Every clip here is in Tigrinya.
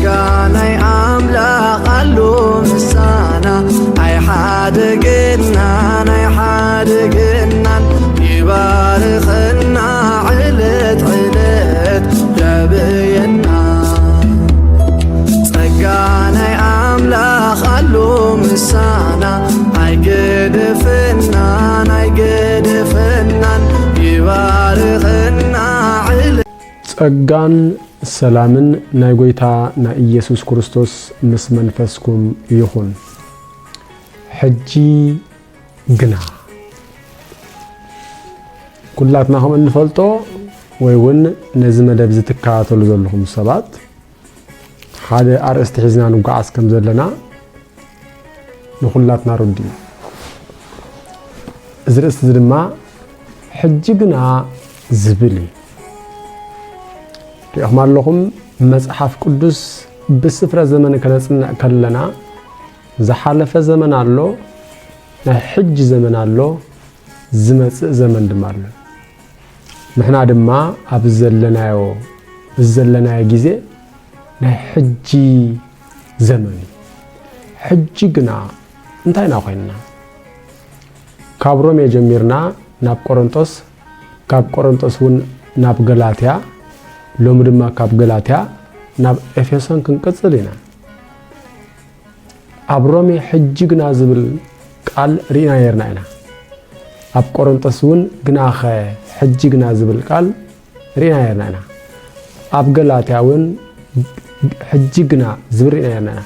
ጸጋናይ አምላኽ አሉ ምሳና ኣይሓደግናን ኣይሓደግናን ይባርኸና ዕለት ዕለት ያብየና ጸጋናይ አምላኽ አሉ ምሳና ኣይገድፍናን ኣይገድፍናን ይባርኸና ዕለት ጸጋን ሰላምን ናይ ጎይታ ናይ ኢየሱስ ክርስቶስ ምስ መንፈስኩም ይኹን ሕጂ ግና ኩላትናኹም እንፈልጦ ወይ ውን ነዚ መደብ ዝትከታተሉ ዘለኹም ሰባት ሓደ ኣርእስቲ ሒዝና ንጓዓዝ ከም ዘለና ንኹላትና ርዲ እዚ ርእስቲ ድማ ሕጂ ግና ዝብል ريحم اللهم مصحف قدس بسفر زمن كنصنع كلنا زحلف زمن الله حج زمن الله زمص زمن دمال نحنا دما ابزلنايو بزلناي غزي حج زمن حج غنا انتاينا خوينا كابروم يجمرنا ناب قرنطس كاب قرنطس ون ناب غلاطيا لوم دما كاب غلاطيا ناب افيسون كنقصلينا ابرومي حجغنا زبل قال رينا يرناينا اب قرنطسون غناخ حجغنا زبل قال رينا يرناينا اب غلاطياون حجغنا زبل رينا يرناينا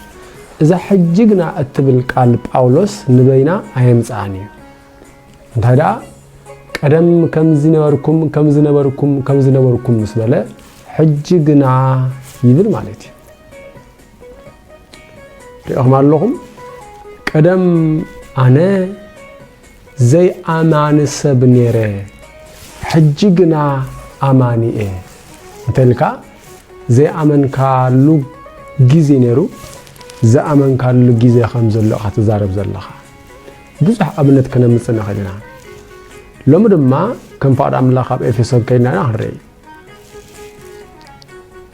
اذا حجغنا اتبل قال باولوس نبينا ايمصاني انتدا قدم كم زنبركم مسبله حجغنا يبل مالتي ريحم اللهم قدم انا زي امان سبنيره حجغنا اماني انتلكا زي امان كالو غيزي نيرو زي امان كالو غيزي خمزلو اتزارب زلخا بزح ابنت كنمصنا خلينا لوم دما كم فاد املاخ اب افسون كينا نهري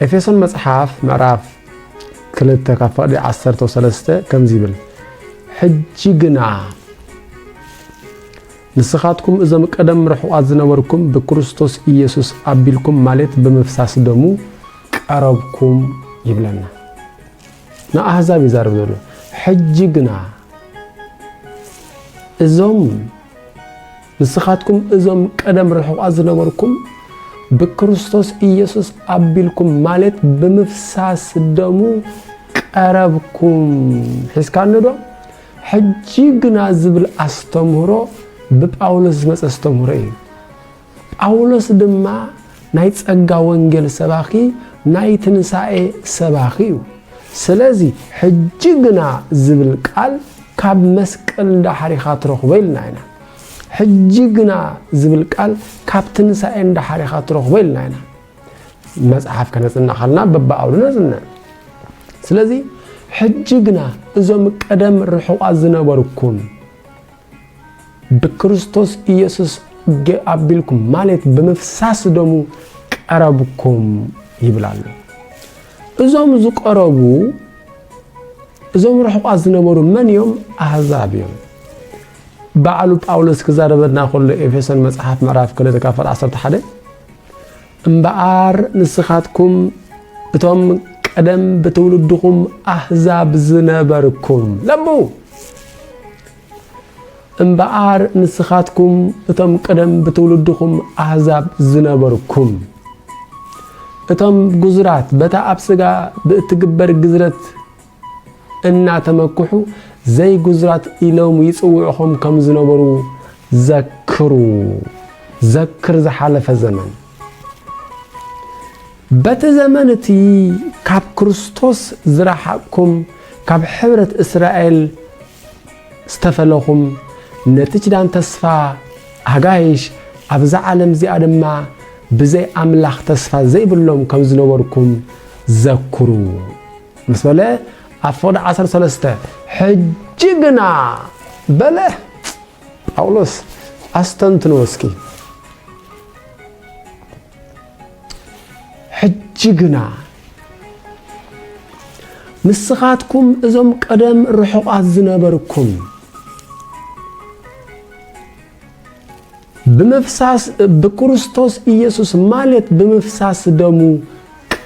افسون مصحف معراف كلته كفاد 13 كم زيبل حجغنا نسخاتكم اذا مقدم رحوا ازنوركم بكريستوس ኢየሱስ አቢልኩም ማለት በመፍሳስ ደሙ ቀረብኩም ይብለና ና አህዛብ ይዛረብ ዘሎ حجغنا እዞም نسخاتكم إذا قدم رحوا أزنوركم بكريستوس ኢየሱስ أبيلكم مالت بمفساس دمو قربكم حسكان ندو حجغنا زبل أستمرو بጳውሎስ መጽ أستمرو ጳውሎስ ድማ ናይ ጸጋ ወንጌል ሰባኺ ናይ ትንሳኤ ሰባኺ ስለዚህ حجغنا زبل ቃል ካብ መስቀል ዳሕሪኻ ትረኽበልና ኢና حجغنا زبل قال كابتن ساين دحاري خاطرخ بيلنا مصحف كنصنا خلنا بباولنا زنا سلازي حجغنا اذا مقدم رحوا ازنبركم بكريستوس ኢየሱስ አቢልኩም ማለት በመፍሳስ ደሙ ቀረብኩም ይብላል እዞም ዝቀረቡ እዞም ረحوا ازنبሩ من يوم احزاب يوم بعلو ጳውሎስ كزاربنا كل افسون مصحف معراف كله تكافل 11 امبار نسخاتكم اتم قدم بتولدكم احزاب زنبركم لبو امبار نسخاتكم اتم قدم بتولدكم احزاب زنبركم اتم غزرات بتا ابسغا بتغبر غزرت እና ተመኩሑ زي غزرات إلهم يصوعهم كم زنبرو ذكر زحالف الزمن بتزمنتي كاب كريستوس زرحكم كاب حبرة إسرائيل استفلهم نتيجة تسفى هجايش أبزع عالم زي أدمى بزي أملاخ تسفى زي بلهم كم زنبركم ذكروا مثلا أفضل 13 حجغنا بله ጳውሎስ አስተንትኖስኪ حجغنا ንስኻትኩም እዞም ቀደም ርሑቓት ዝነበርኩም بمفساس بكريستوس إيسوس مالت بمفساس دمو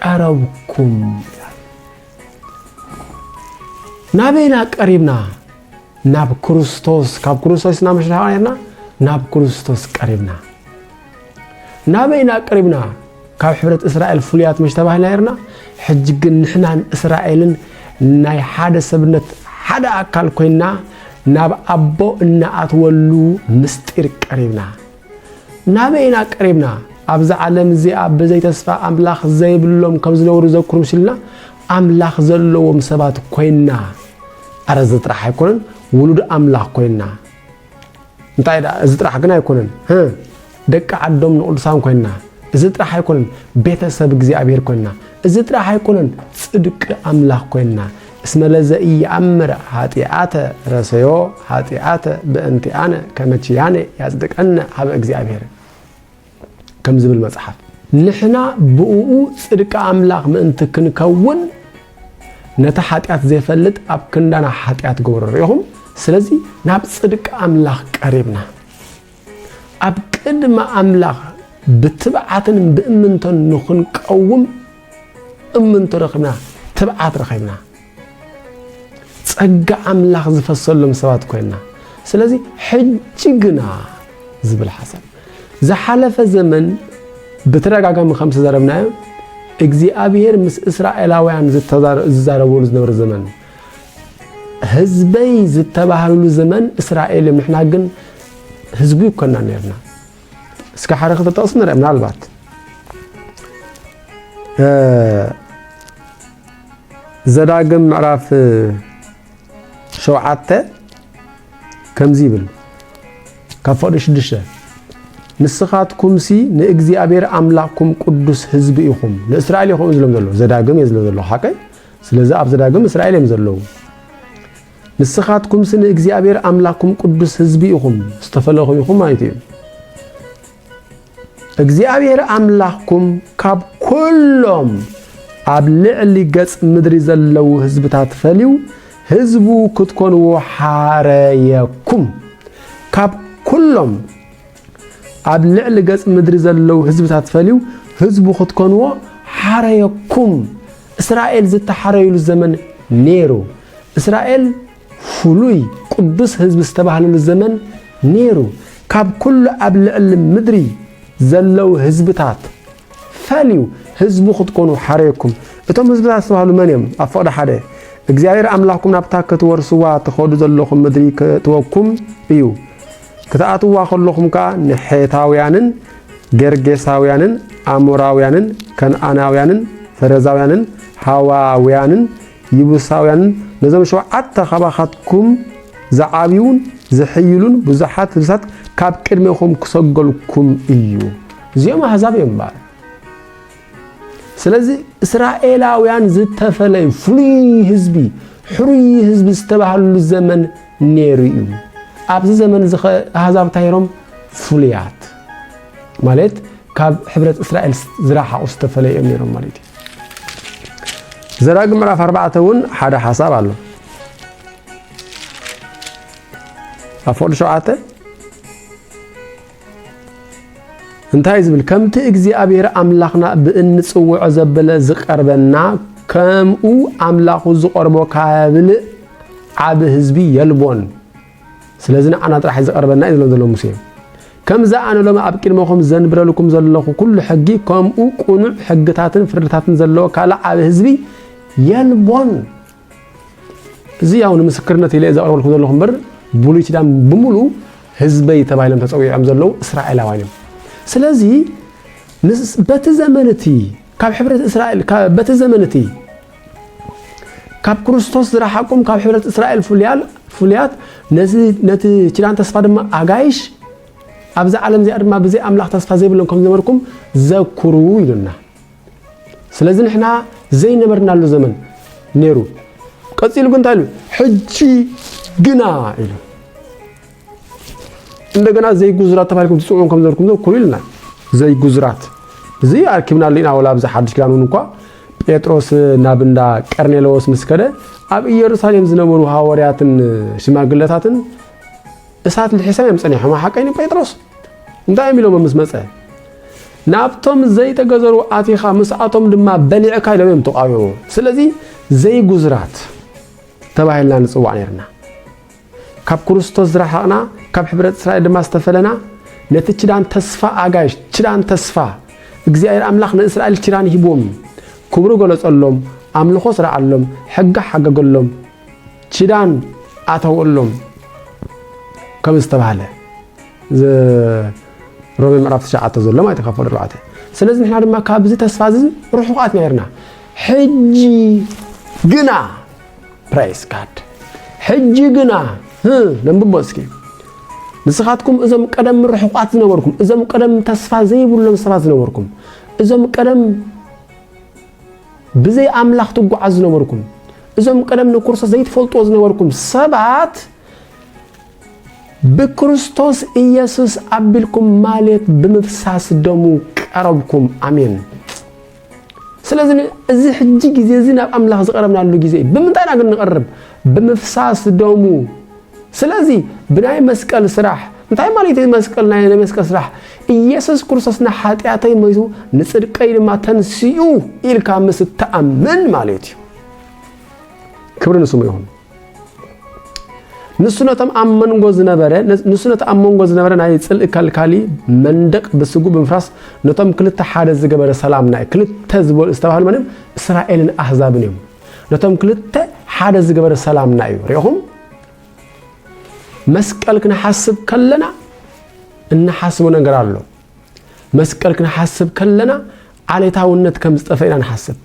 قربكم نابينا قريبنا ناب كريستوس كاب كريستوس نامش هاينا ناب كريستوس قريبنا نابينا قريبنا كاب حبرة إسرائيل فليات مش تبعنا يرنا حجج نحنا إسرائيلن ناي حدا سبنت حدا أكل كوينا ناب أبو إن أتولو مستير قريبنا نابينا قريبنا أبز عالم زي أبزي تسفى أملاخ زي بلوم كمزنور زكرم شلنا أملاخ زلوم سبات كوينا أرزت راح يكونن ولود أملاخ كوينا انتايدا ازت راح كنا يكونن دك عدوم نقول سام كوينا ازت راح يكونن بيتسب እግዚአብሔር كوينا ازت راح يكونن صدق أملاخ كوينا اسم لزئي أمر هاتيات رسيو هاتيات بأنتيانة كمتشيانة يصدق أن هذا እግዚአብሔር كم زبل المصحف نحنا بقو صدق أملاخ منت كنكون نتا حاتيات زي فلت أب كندنا حاتيات قورريهم سلازي ناب صدق أملاخ قريبنا أب قدم أملاخ بتبعاتن بأمنتن نخن قوم أمنت رخبنا تبعات رخبنا ጸጋ አምላክ ዝፈሰሎም ሰባት ኮይና ስለዚህ ሕጅግና ዝብል ሐሳብ ዝሓለፈ ዘመን በተረጋጋሚ خمس ዘረብናዮ እግዚአብሔር ምስ እስራኤላውያን ዝዛረበሉ ዝነበረ ዘመን ህዝበይ ዝተባሃሉ ዘመን እስራኤል ምሕና ግን ህዝቡ ይኮና ነርና እስከ ሓረኸ ተጠቅስ ነርና አልባት ዘዳግም ምዕራፍ شوعته كم زيبل كفارش دشة نسخاتكم سي نእግዚአብሔር አምላክኩም ቅዱስ ህዝብ ይኹም ለእስራኤል ይኹም ዝለም ዘሎ ዘዳግም የዝለም ዘሎ ሓቀይ ስለዚህ ኣብ ዘዳግም እስራኤል የም ዘለው ንስኻትኩም ስን እግዚአብሔር አምላክኩም ቅዱስ ህዝብ ይኹም ዝተፈለኹም ይኹም ማለት እዩ እግዚአብሔር አምላክኩም ካብ ኩሎም ኣብ ልዕሊ ገጽ ምድሪ ዘለው ህዝብታት ፈልዩ ህዝቡ ክትኮንዎ ሓረየኩም ካብ ኩሎም ኣብ ልዕሊ ገጽ ምድሪ ዘለው ህዝብታት ፈልዩ ህዝቡ ክትኮንዎ ሓረየኩም እስራኤል ዝተሓረዩሉ ዘመን ነይሩ እስራኤል ፍሉይ ቅዱስ ህዝብ ዝተባሃለሉ ዘመን ነይሩ ካብ ኩሉ ኣብ ልዕሊ ምድሪ ዘለው ህዝብታት ፈልዩ ህዝቡ ክትኮኑ ሓረየኩም እቶም ህዝብታት ዝተባሃሉ መን እዮም ኣብ ፈቅደ ሓደ እግዚአብሔር አምላክኩም ናብታ ክትወርሱዋ ተኸዱ ዘለኹም ምድሪ ክትወኩም እዩ ክትኣትዋ ከለኹም ካ ንሔታውያንን ገርጌሳውያንን አሞራውያንን ከነዓናውያንን ፈረዛውያንን ሃዋውያንን ይቡሳውያንን ነዞም ሸውዓተ ኸባኻትኩም ዝዓብዩን ዝሕይሉን ብዙሓት ህዝብታት ካብ ቅድሚኹም ክሰገልኩም እዩ እዚኦም ኣሕዛብ እዮም ባር ስለዚህ እስራኤላውያን ዝተፈለዩ ፍሉይ ህዝቢ ሕሩይ ህዝቢ ዝተባሃሉ ዘመን ነይሩ እዩ ኣብዚ ዘመን ኣሕዛብ ታይሮም ፍሉያት ማለት ካብ ሕብረት እስራኤል ዝራሓቑ ዝተፈለዩ እዮም ነይሮም ማለት እዩ ዘዳግም ምዕራፍ 4 እውን ሓደ ሓሳብ ኣሎ ኣፈቅዲ 7 እንታይ ዝብል ከምቲ እግዚአብሔር አምላኽና ብእንጽውዖ ዘበለ ዝቀርበና ከምኡ አምላኹ ዝቆርቦ ካብል ዓብ ህዝቢ የልቦን ስለዚህ አና ጥራሕ ዝቀርበና ይዘሎም ዘሎ ሙሴ ከምዛ ኣነሎም ኣብ ቅድመኹም ዘንብረልኩም ዘለኹ ኩሉ ሕጊ ከምኡ ቁኑዕ ሕግታትን ፍርድታትን ዘለዎ ካለ ዓብ ህዝቢ የልቦን እዚ ያው ንምስክርነት ኢለ ዘቀርበልኩም ዘለኹም በር ብሉይ ኪዳን ብሙሉ ህዝበይ ተባሂሎም ተጸውዖም ዘለው እስራኤላውያን ስለዚህ በተዘመነቲ ካብ ሕብረት እስራኤል በተዘመነቲ ካብ ክርስቶስ ዝራሓቁም ካብ ሕብረት እስራኤል ፍሉያት ነቲ ኪዳን ተስፋ ድማ ኣጋይሽ ኣብዚ ዓለም እዚኣ ድማ ብዘይ ኣምላኽ ተስፋ ዘይብሎም ከም ዝነበርኩም ዘክሩ ይሉና ስለዚህ ንሕና ዘይነበርናሉ ዘመን ነይሩ ቀፂሉ ግን እንታይ ኢሉ ሕጂ ግና ኢሉ እንደገና ዘይ ጉዝራት ተባልኩም ትጽውዑን ከም ዘርኩም ዘክሩ ይልና ዘይ ጉዝራት እዚ አርኪብና ለና ወላ ብዛ ሓድሽ ኪዳን እንኳ ጴጥሮስ ናብንዳ ቀርኔሎስ መስከደ ኣብ ኢየሩሳሌም ዝነበሩ ሐዋርያትን ሽማግለታትን እሳት ለሕሳብ የምጸኒሖም ሓቀይኒ ጴጥሮስ እንታይ የሚለው በመስመጸ ናብቶም ዘይተገዘሩ አቲኻ መስአቶም ድማ በሊዕካ ኢሎም ተቃወሙ ስለዚህ ዘይጉዝራት ተባሂልና ንጽዋዕ ነርና ካብ ክርስቶስ ዝረሓቕና ካብ ሕብረት እስራኤል ድማ ዝተፈለና ነቲ ችዳን ተስፋ አጋሽ ችዳን ተስፋ እግዚአብሔር አምላክ ለእስራኤል ችዳን ሂቦም ክብሩ ገለጸሎም አምልኾ ስራዓሎም ሕጋ ሓገገሎም ችዳን አተወሎም ከም ዝተባሃለ ሮሜ ምዕራፍ 9 ዘሎ ማለት ከፈል ርባዕተ ስለዚህ ንሕና ድማ ካብዚ ተስፋ እዚ ሩሑቃት ነርና ሕጂ ግና ፕራይስ ጋድ ሕጂ ግና ለምብቦስኪ ንስኻትኩም እዞም ቀደም ሩሑቃት ዝነበርኩም እዞም ቀደም ተስፋ ዘይብሎም ሰባት ዝነበርኩም እዞም ቀደም ብዘይ አምላኽ ትጓዓዝ ዝነበርኩም እዞም ቀደም ንክርስቶስ ዘይትፈልጥዎ ዝነበርኩም ሰባት በክርስቶስ ኢየሱስ አብልኩም ማለት በመፍሳስ ደሙ ቀረብኩም አሜን ስለዚህ እዚ ሕጂ ጊዜ እዚ ናብ አምላኽ ዝቀረብናሉ ጊዜ በምንታይና ግን ንቀርብ በመፍሳስ ደሙ ስለዚህ ብናይ መስቀል ስራሕ እንታይ ማለት መስቀል ናይ መስቀል ስራሕ ኢየሱስ ክርስቶስና ኃጢአተይ ሞይቱ ንጽድቀይ ድማ ተንሲኡ ኢልካ ምስተአመን ማለት ክብር ንስሙ ይሁን ንሱነተም አመንጎ ዝነበረ ንሱነተ አመንጎ ዝነበረ ናይ ጽልእ ካልካሊ መንደቅ በስጉ በመፍራስ ነቶም ክልተ ሓደ ዝገበረ ሰላም ናይ ክልተ ዝበል ዝተባህል ማለት እስራኤልን አሕዛብን እዮም ነቶም ክልተ ሓደ ዝገበረ ሰላም ናይ ሪኹም መስቀል ክንሐስብ ከለና እንሐስብ ነገር አለ መስቀል ክንሐስብ ከለና ዓለታውነት ከም ዝጠፈይና እንሐስብ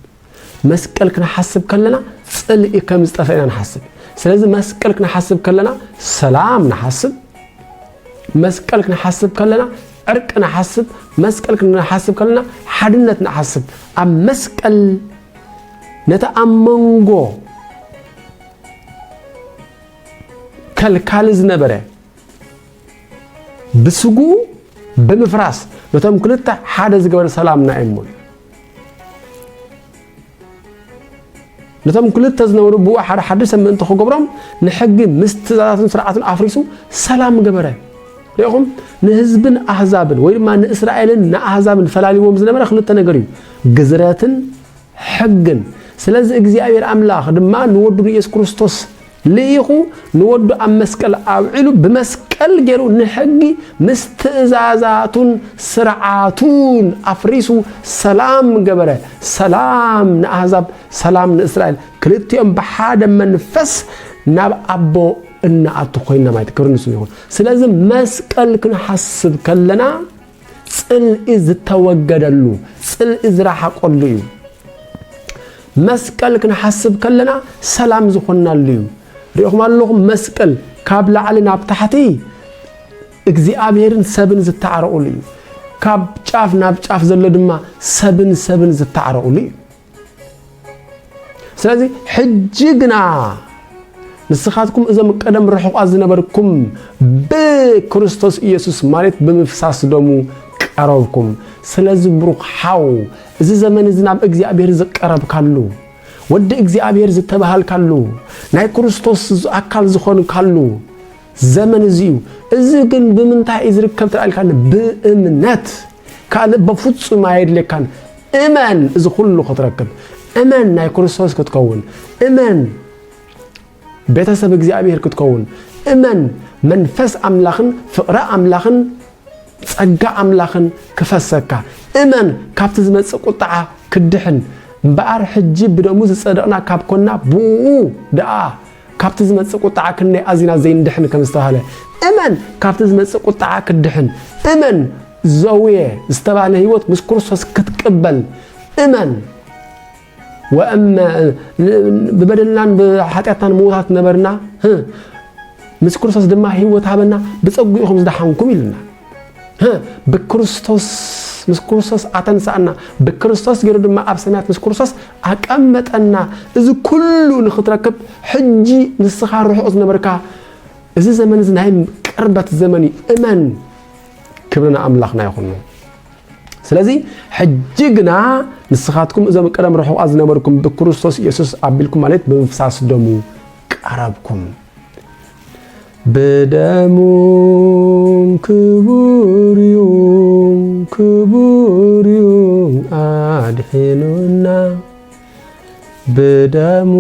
መስቀል ክንሐስብ ከለና ጽልእ ከም ዝጠፈይና እንሐስብ ስለዚህ መስቀል ክንሐስብ ከለና ሰላም ንሐስብ መስቀል ክንሐስብ ከለና ዕርቅ ንሐስብ መስቀል ክንሐስብ ከለና ሓድነት ንሐስብ ኣብ መስቀል ነተአመንጎ ከልካል ዝነበረ ብስጉ በመፍራስ ነቶም ክልተ ሓደ ዝገበረ ሰላም ናይሞል ነቶም ክልተ ዝነበሩ ብኡ ሓደ ሓደ ሰምንት ክገብሮም ንሕጊ ምስትዛዛትን ስርዓትን አፍሪሱ ሰላም ገበረ ለኹም ንህዝብን አሕዛብን ወይ ድማ ንእስራኤልን ንአሕዛብን ፈላሊዎም ዝነበረ ክልተ ነገር እዩ ግዝረትን ሕግን ስለዚህ እግዚአብሔር አምላክ ድማ ንወዱ ኢየሱስ ክርስቶስ ለይኹ ንወዱ ኣብ መስቀል አውዒሉ በመስቀል ገሩ ንሕጊ ምስትዛዛቱን ስርዓቱን አፍሪሱ ሰላም ገበረ ሰላም ንአሕዛብ ሰላም ንእስራኤል ክልቲኦም በሓደ መንፈስ ናብ አቦ እናኣቱ ኮይና ማለት ክብርንሱ ይሁን ስለዚህ መስቀል ክንሐስብ ከለና ጽልኢ ዝተወገደሉ ጽልኢ ዝራሓቆሉ እዩ መስቀል ክንሐስብ ከለና ሰላም ዝኾናሉ እዩ ሪኹም ኣለኹም መስቀል ካብ ላዕሊ ናብ ታሕቲ እግዚአብሔርን ሰብን ዝተዓረቁሉ እዩ ካብ ጫፍ ናብ ጫፍ ዘሎ ድማ ሰብን ዝተዓረቁሉ እዩ ስለዚህ ሕጂ ግና ንስኻትኩም እዞም ቀደም ርሑቃት ዝነበርኩም በክርስቶስ ኢየሱስ ማለት በመፍሳስ ደሙ ቀረብኩም ስለዚህ ብሩክ ሓው እዚ ዘመን እዚ ናብ እግዚአብሔር ዝቀረብካሉ ወደ እግዚአብሔር ዝተባሃልካሉ ናይ ክርስቶስ አካል ዝኾን ካሉ ዘመን እዚ ግን በምንታይ ይዝርከብ ተልካን በእምነት ካለ በፍጹም አይደለካን እመን እዚ ሁሉ ከተረከብ እመን ናይ ክርስቶስ ክትከውን እመን ቤተሰብ እግዚአብሔር ክትከውን እመን መንፈስ አምላኽን ፍቅረ አምላኽን ጸጋ አምላኽን ክፈሰካ እመን ካብቲ ዝመጽእ ቁጣዓ ክድሕን በአር ሕጂ ብደሙ ዝጸደቅና ካብ ኮና ብኡ ደአ ካብቲ ዝመጽእ ቁጣዓ ክንይ አዚና ዘይንድሕን ከም ዝተባሃለ እመን ካብቲ ዝመጽእ ቁጣዓ ክድሕን እመን ዘውየ ዝተባሃለ ህይወት ምስ ክርስቶስ ክትቀበል እመን ወእማ በበደልናን በኃጢአታን ሞታት ነበርና ምስ ክርስቶስ ድማ ህይወት ሃበና በጸጉኢኹም ዝደሓንኩም ይልና በክርስቶስ ምስ ክርስቶስ አተንሳና በክርስቶስ ገሩ ድማ ኣብ ሰማያት ምስ ክርስቶስ አቀመጠና እዚ ኩሉ ንኽትረክብ ሕጂ ንስኻ ርሑቕ ዝነበርካ እዚ ዘመን እዚ ናይ ቅርበት ዘመን እመን ክብርና አምላኽና ይኹን ስለዚህ ሕጅግና ንስኻትኩም እዞም ቀደም ርሑቓት ዝነበርኩም ብክርስቶስ ኢየሱስ ኣቢልኩም ማለት ብምፍሳስ ደሙ ቀረብኩም በደሙ ክቡርዩ አድሕኑና በደሙ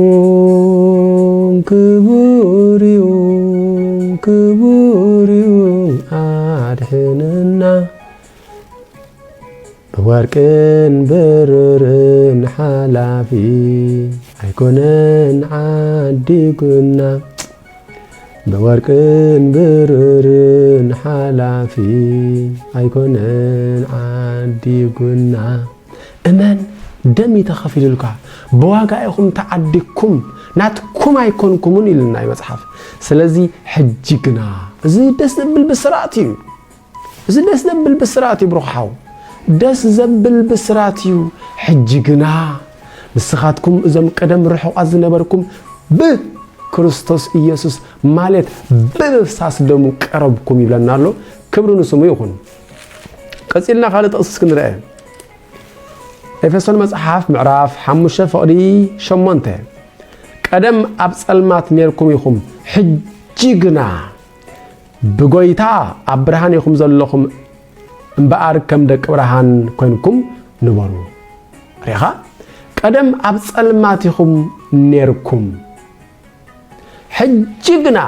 ክቡርዩ አድሕኑና በወርቅን ብሩርን ሓላፊ ኣይኮነን ዓዲጉና በወርቅን ብሩርን ሓላፊ ኣይኮነን ዓዲጉና እመን ደም ተኸፊሉልካ በዋጋ ኢኹም ተዓዲኩም ናትኩም ኣይኮንኩምን ኢልና መጽሓፍ ስለዚ ሕጅግና እዚ ደስ ዘብል ብስራት እዩ እዚ ደስ ዘብል ብስራት እዩ ብሩኻው ደስ ዘብል ብስራት እዩ ሕጅግና ንስኻትኩም እዞም ቀደም ርሑቓት ዝነበርኩም ክርስቶስ ኢየሱስ ማለት በመፍሳስ ደሙ ቀረብኩም ይብለና ኣሎ ክብሩ ንስሙ ይኹን ቀፂልና ካልእ ጥቕስ ክንርአ ኤፌሶን መጽሓፍ ምዕራፍ 5:8 ቀደም ኣብ ጸልማት ነርኩም ኢኹም ሕጅግና ብጎይታ ኣብ ብርሃን ኢኹም ዘለኹም እምበኣር ከም ደቂ ብርሃን ኮይንኩም ንበሩ ሪኻ ቀደም ኣብ ጸልማት ኢኹም ነርኩም ሕጅግና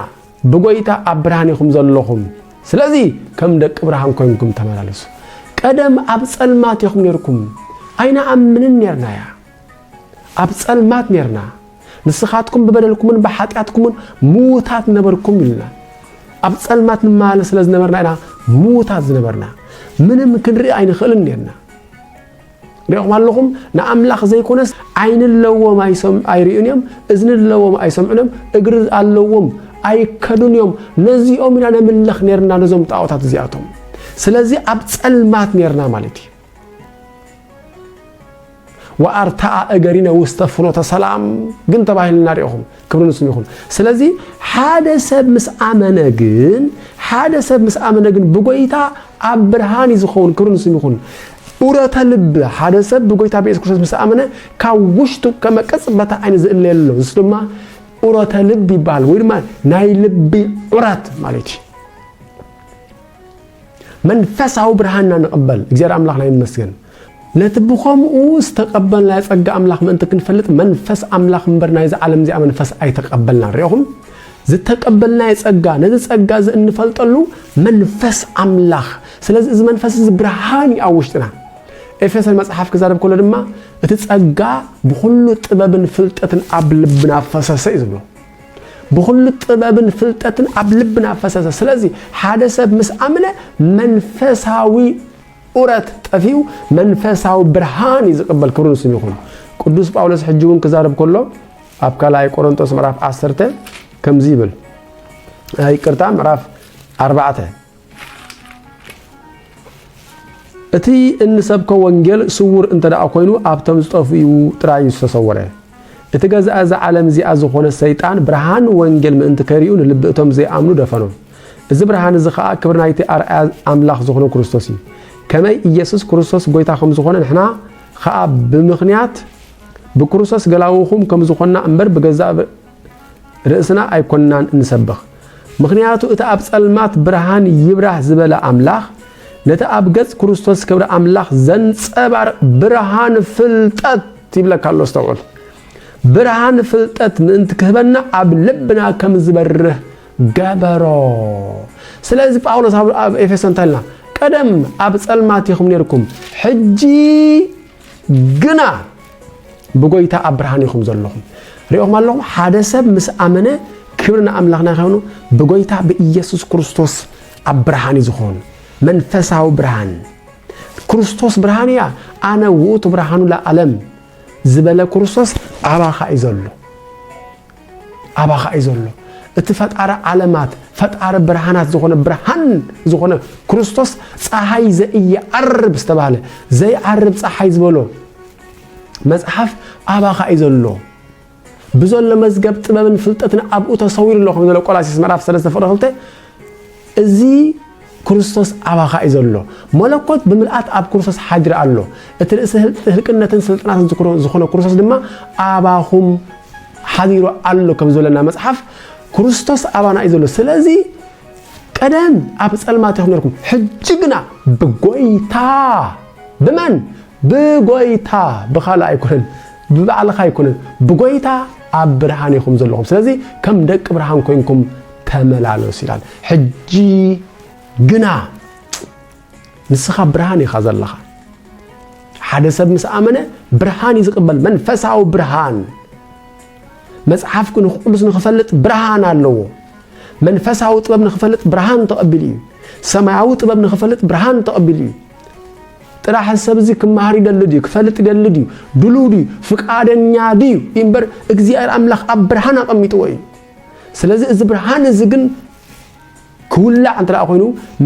ብጎይታ ኣብ ብርሃን ኢኹም ዘለኹም ስለዚ ከም ደቂ ብርሃን ኮይንኩም ተመላለሱ ቀደም ኣብ ጸልማት ኢኹም ነርኩም ኣይና ኣምንን ነርናያ ኣብ ጸልማት ነርና ንስኻትኩም ብበደልኩምን ብሓጢኣትኩምን ሙታት ነበርኩም ኢልና ኣብ ጸልማት ንማለ ስለ ዝነበርና ኢና ሙታት ዝነበርና ምንም ክንርኢ ኣይንኽእልን ነርና ሪኦም ኣለኹም ንኣምላኽ ዘይኮነስ ዓይን ኣለዎም ኣይሪኡን እዮም እዝኒ ኣለዎም ኣይሰምዑን እግሪ ኣለዎም ኣይከዱን እዮም ነዚኦም ኢና ነምልኽ ነርና ነዞም ጣዖታት እዚኣቶም ስለዚ ኣብ ጸልማት ነርና ማለት እዩ ወአርታአ እገሪና ውስተ ፍኖተ ሰላም ግን ተባሂልና ሪኦም ክብሩ ንስሙ ይኹን ስለዚ ሓደ ሰብ ምስ ኣመነ ግን ብጎይታ ኣብ ብርሃን ይዝኸውን ክብሩ ንስሙ ይኹን ኡረተ ልብ ሓደ ሰብ ብጎይታ በኢየሱስ ክርስቶስ ምስ ኣመነ ካብ ውሽጡ ከመቀጽበታ ዓይነ ዝእለየሎ እሱ ድማ ኡረተ ልብ ይባል ወይ ድማ ናይ ልቢ ዑረት ማለት እዩ መንፈሳዊ ብርሃንና ንቕበል እግዚአብሔር ኣምላኽና ይመስገን ለትብኹምኡ ዝተቀበልና የጸጋ ኣምላኽ ምእንቲ ክንፈልጥ መንፈስ ኣምላኽ እምበር ናይ ዓለም እዚ መንፈስ ኣይተቀበልና ሪኦም ዝተቀበልና የጸጋ ነዚ ጸጋ እንፈልጠሉ መንፈስ ኣምላኽ ስለዚ እዚ መንፈስ እዚ ብርሃን እዩ ኣብ ውሽጥና ኤፌሶን መጽሓፍ ክዛረብ ከሎ ድማ እቲ ጸጋ ብኹሉ ጥበብን ፍልጠትን ኣብ ልብና ፈሰሰ እዩ ዝብሎ ብኹሉ ጥበብን ፍልጠትን ኣብ ልብና ፈሰሰ ስለዚ ሓደ ሰብ ምስ ኣምነ መንፈሳዊ ኡረት ጠፊው መንፈሳዊ ብርሃን ይዝቅበል ክብሩ ንስሙ ይኹን ቅዱስ ጳውሎስ ሕጅውን ክዛረብ ከሎ ኣብ ካልኣይ ቆሮንቶስ ምዕራፍ 10 ከምዚ ይብል ይቅርታ ምዕራፍ 4 እቲ እንሰብከ ወንጌል ስውር እንተደኣ ኮይኑ ኣብቶም ዝጠፍኡ ጥራይ ዝተሰወረ እቲ ገዛእ እዚ ዓለም እዚኣ ዝኾነ ሰይጣን ብርሃን ወንጌል ምእንቲ ከሪኡ ንልቢ እቶም ዘይኣምኑ ደፈኖም እዚ ብርሃን እዚ ከዓ ክብሪ ናይቲ ኣርኣያ ኣምላኽ ዝኾነ ክርስቶስ እዩ ከመይ ኢየሱስ ክርስቶስ ጎይታ ከም ዝኾነ ንሕና ከዓ ብምኽንያት ብክርስቶስ ገላውኹም ከም ዝኾንና እምበር ብገዛእ ርእስና ኣይኮንናን እንሰብኽ ምኽንያቱ እቲ ኣብ ጸልማት ብርሃን ይብራህ ዝበለ ኣምላኽ ነቲ ኣብ ገጽ ክርስቶስ ክብሪ ኣምላኽ ዘንጸባርቕ ብርሃን ፍልጠት ይብለካ ኣሎ ዝተውዕል ብርሃን ፍልጠት ምእንቲ ክህበና ኣብ ልብና ከም ዝበርህ ገበሮ ስለዚ ጳውሎስ ኣብ ኤፌሶን ታልና ቀደም ኣብ ጸልማት ኢኹም ነርኩም ሕጂ ግና ብጎይታ ኣብ ብርሃን ኢኹም ዘለኹም ሪኦም ኣለኹም ሓደ ሰብ ምስ ኣመነ ክብርና ኣምላኽና ይኹኑ ብጎይታ ብኢየሱስ ክርስቶስ ኣብ ብርሃን ይዝኾን መንፈሳዊ ብርሃን ክርስቶስ ብርሃን እያ ኣነ ውእቱ ብርሃኑ ለዓለም ዝበለ ክርስቶስ ኣባኻ እዩ ዘሎ እቲ ፈጣሪ ዓለማት ፈጣሪ ብርሃናት ዝኾነ ብርሃን ዝኾነ ክርስቶስ ፀሓይ ዘኢየዓርብ ዝተባሃለ ዘይዓርብ ፀሓይ ዝበሎ መጽሓፍ ኣባኻ እዩ ዘሎ ብዘሎ መዝገብ ጥበብን ፍልጠትን ኣብኡ ተሰዊሩ ኣሎ ከም ዘሎ ቆላስይስ ምዕራፍ 3:2 እዚ ክርስቶስ አባኻ ይዘሎ መለኮት ብምልአት ኣብ ክርስቶስ ሓድር ኣሎ እቲ ርእሲ ህልቅነትን ስልጣናትን ዝኾነ ክርስቶስ ድማ አባኹም ሓዲሩ ኣሎ ከም ዘለና መጽሓፍ ክርስቶስ አባና ይዘሎ ስለዚ ቀደም ኣብ ጸልማት ይኹነርኩም ሕጅግና ብጎይታ በመን ብጎይታ በኻላ አይኮን በባዕልኻ አይኮን ብጎይታ ኣብ ብርሃን ይኹም ዘለኹም ስለዚ ከም ደቅ ብርሃን ኮይንኩም ተመላለሱ ይላል ሕጂ ግና ንስኻ ብርሃን ኢኻ ዘለኻ ሓደ ሰብ ምስ ኣመነ ብርሃን ይዝቅበል መንፈሳዊ ብርሃን መጽሓፍ ቅዱስ ንኽፈልጥ ብርሃን ኣለዎ መንፈሳዊ ጥበብ ንኽፈልጥ ብርሃን ተቐቢል እዩ ሰማያዊ ጥበብ ንኽፈልጥ ብርሃን ተቐቢል እዩ ጥራሕ ሰብ እዚ ክማሃር ይደልድ እዩ ክፈልጥ ይደልድ እዩ ድሉድ እዩ ፍቃደኛ ድዩ እምበር እግዚአብሔር አምላኽ ኣብ ብርሃን ኣቐሚጥዎ እዩ ስለዚ እዚ ብርሃን እዚ ግን ኩላዕ እንተላ ኮይኑ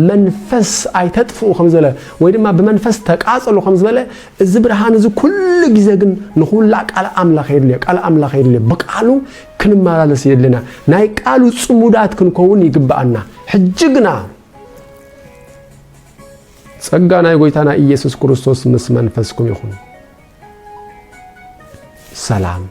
መንፈስ ኣይተጥፍኡ ከም ዘለ ወይ ድማ ብመንፈስ ተቃጸሉ ከም ዝበለ እዚ ብርሃን እዚ ኩሉ ግዜ ግን ንኹላዕ ቃል አምላኽ የድልዮ በቃሉ ክንመላለስ የድልና ናይ ቃሉ ጽሙዳት ክንከውን ይግባአና ሕጅግና ጸጋ ናይ ጎይታና ኢየሱስ ክርስቶስ ምስ መንፈስኩም ይኹን ሰላም